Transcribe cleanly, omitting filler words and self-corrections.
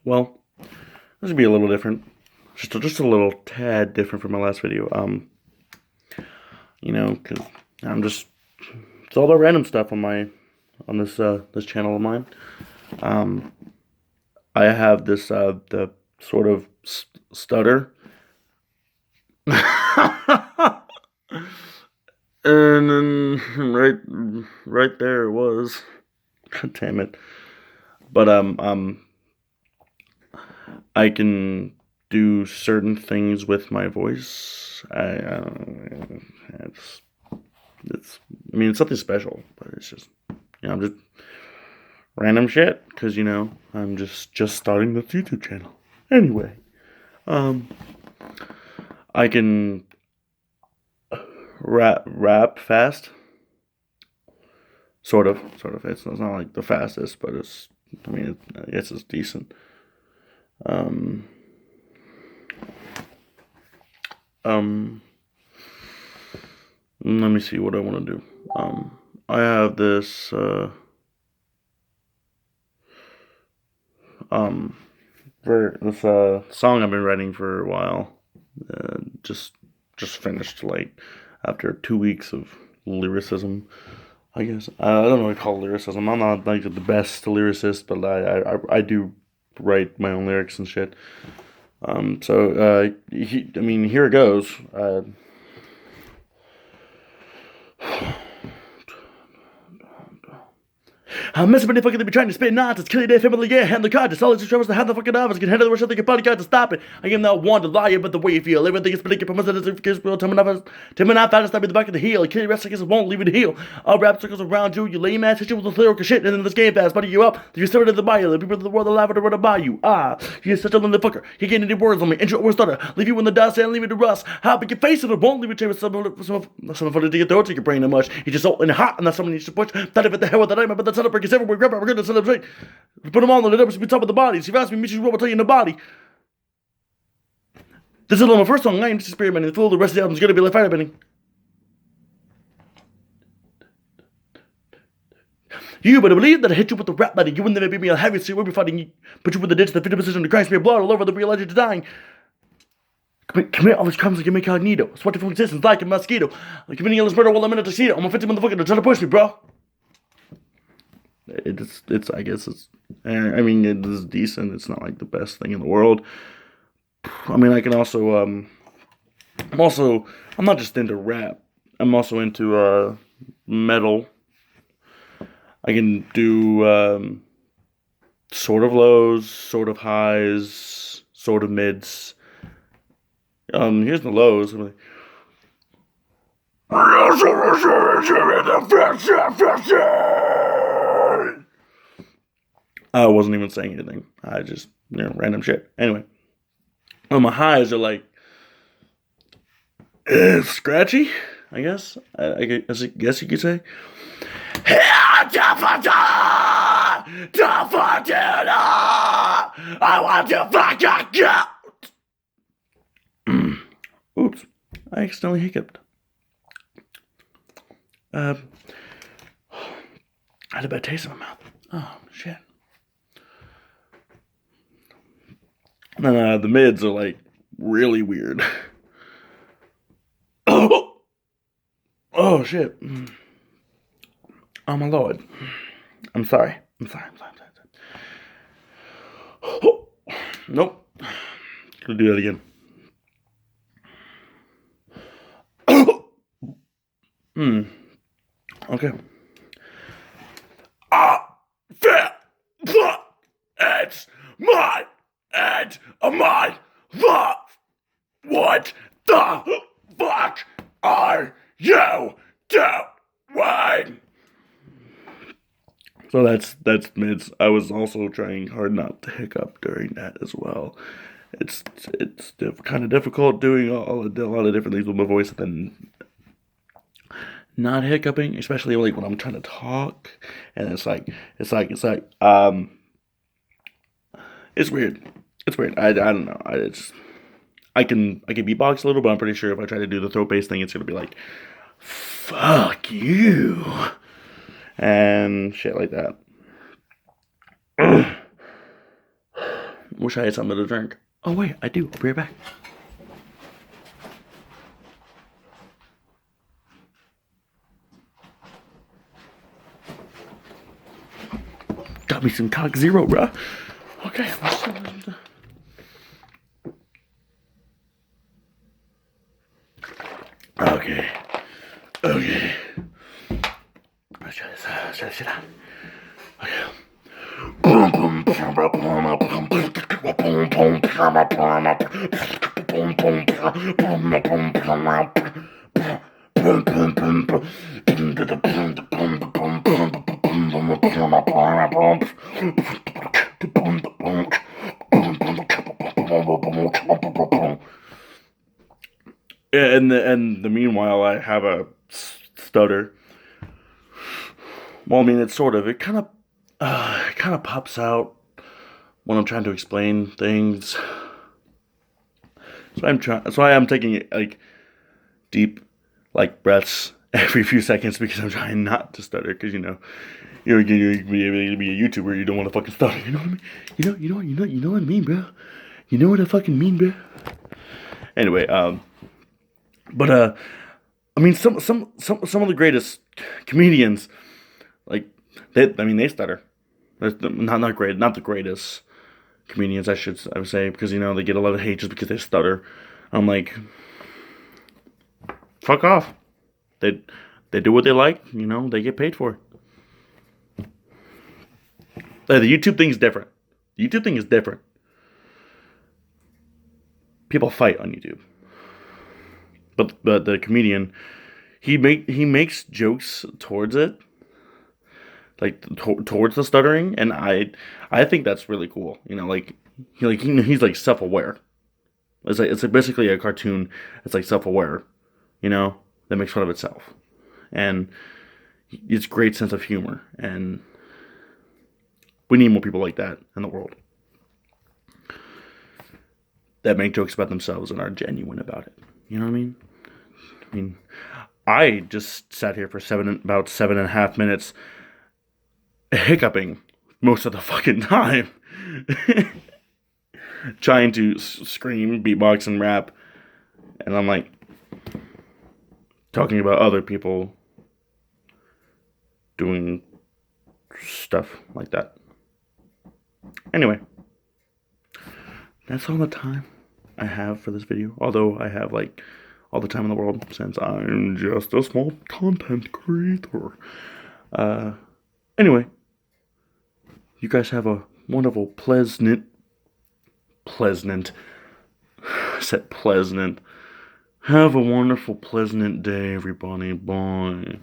Well, this would be a little different. Just a little tad different from my last video. Because I'm just it's all about random stuff on this channel of mine. Um, I have this the sort of stutter, and then right there it was. God damn it! But I can do certain things with my voice. It's I mean it's something special, but it's just I'm just random shit because I'm just starting this YouTube channel. Anyway, um, I can rap fast, sort of. It's not like the fastest, but I guess it's decent. Um, Let me see what I want to do. I have this um this song I've been writing for a while. Just finished like after 2 weeks of lyricism. I guess I don't know what to call lyricism. I'm not like the best lyricist, but I do write my own lyrics and shit. Here it goes. I'm messing with the fucking be trying to spit nonsense, kill your family, yeah, hand the card, just all these troubles to have the fucking office, can handle the rest of the body card to stop it. I am not one to lie about the way you feel. Everything is predicted from us, because we'll tell me not fast, stab me the back of the heel. Kill your rest like won't leave it to heal. I'll wrap circles around you, you lame ass, hit you with the lyrical shit, and then this game fast, buddy you up, you're still into the bio, the people of the world are laughing to run by you. You're such a little fucker, you can't any words on me, intro or stutter, leave you in the dust and leave it to rust. How big your face and it won't leave it to some funny to your throat to your brain that much. You're just so in hot, and that's someone needs to push. That if it the hell with the name, but that's not a break, it's everywhere, grab it, we're gonna celebrate. Put them all on the numbers be top of the bodies. If you ask me, Mitchell will tell you in the body. This is my first song. I am just experimenting. The full the rest of the album is gonna be like firebending. You better believe that I hit you with the rap letter. You wouldn't never beat me. I'll have you see we'll be fighting you. Put you with the ditch, the 50 position, the Christ me blood all over the real legend to dying. Commit all these crimes like you make incognito. Sweating from existence like a mosquito. Like committing all this murder while I'm in a tuxedo. I'm a 50 motherfucker. They're trying to push me, bro. I guess it is decent. It's not like the best thing in the world. I mean, I can also, I'm not just into rap. I'm also into, metal. I can do, sort of lows, sort of highs, sort of mids. Here's the lows. I'm like, I wasn't even saying anything. I just, random shit. Anyway, my highs are like scratchy, I guess. I guess you could say. I want to fuck out. Oops, I accidentally hiccuped. I had a bad taste in my mouth. Oh, shit. And then the mids are like really weird. Oh, shit. Oh, my lord. I'm sorry. Nope. Gonna do that again. Okay. It's my and my love. What the fuck are you doing? So that's mids. I was also trying hard not to hiccup during that as well. It's kind of difficult doing a lot of different things with my voice and then not hiccuping, especially like when I'm trying to talk, and it's weird. It's weird. I don't know. I can beatbox a little, but I'm pretty sure if I try to do the throat bass thing, it's gonna be like, "Fuck you," and shit like that. Wish I had something to drink. Oh wait, I do. I'll be right back. Got me some Coke Zero, bro. Okay. Okay. Okay. Let's try this. Let's try this shit out. Okay. And the meanwhile, I have a stutter. Well, I mean, it's sort of. It kind of pops out when I'm trying to explain things. So I am taking like deep, like breaths every few seconds because I'm trying not to stutter. Because you can be a YouTuber. You don't want to fucking stutter. You know what I mean? You know what I mean, bro. You know what I fucking mean, bro. Anyway, but I mean, some of the greatest comedians, like they stutter. Not the greatest comedians, I would say, because they get a lot of hate just because they stutter. I'm like, fuck off. They do what they like. They get paid for it. The YouTube thing is different. The YouTube thing is different. People fight on YouTube. But the comedian, he makes jokes towards it, like towards the stuttering, and I think that's really cool. He's like self-aware. It's like basically a cartoon. It's like self-aware, that makes fun of itself, and it's great sense of humor, and we need more people like that in the world that make jokes about themselves and are genuine about it. You know what I mean? I just sat here for about 7.5 minutes hiccuping most of the fucking time. Trying to scream, beatbox, and rap. And I'm like, talking about other people doing stuff like that. Anyway, that's all the time I have for this video. Although I have like all the time in the world since I'm just a small content creator. Anyway, you guys have a wonderful, pleasant. I said pleasant. Have a wonderful, pleasant day, everybody. Bye.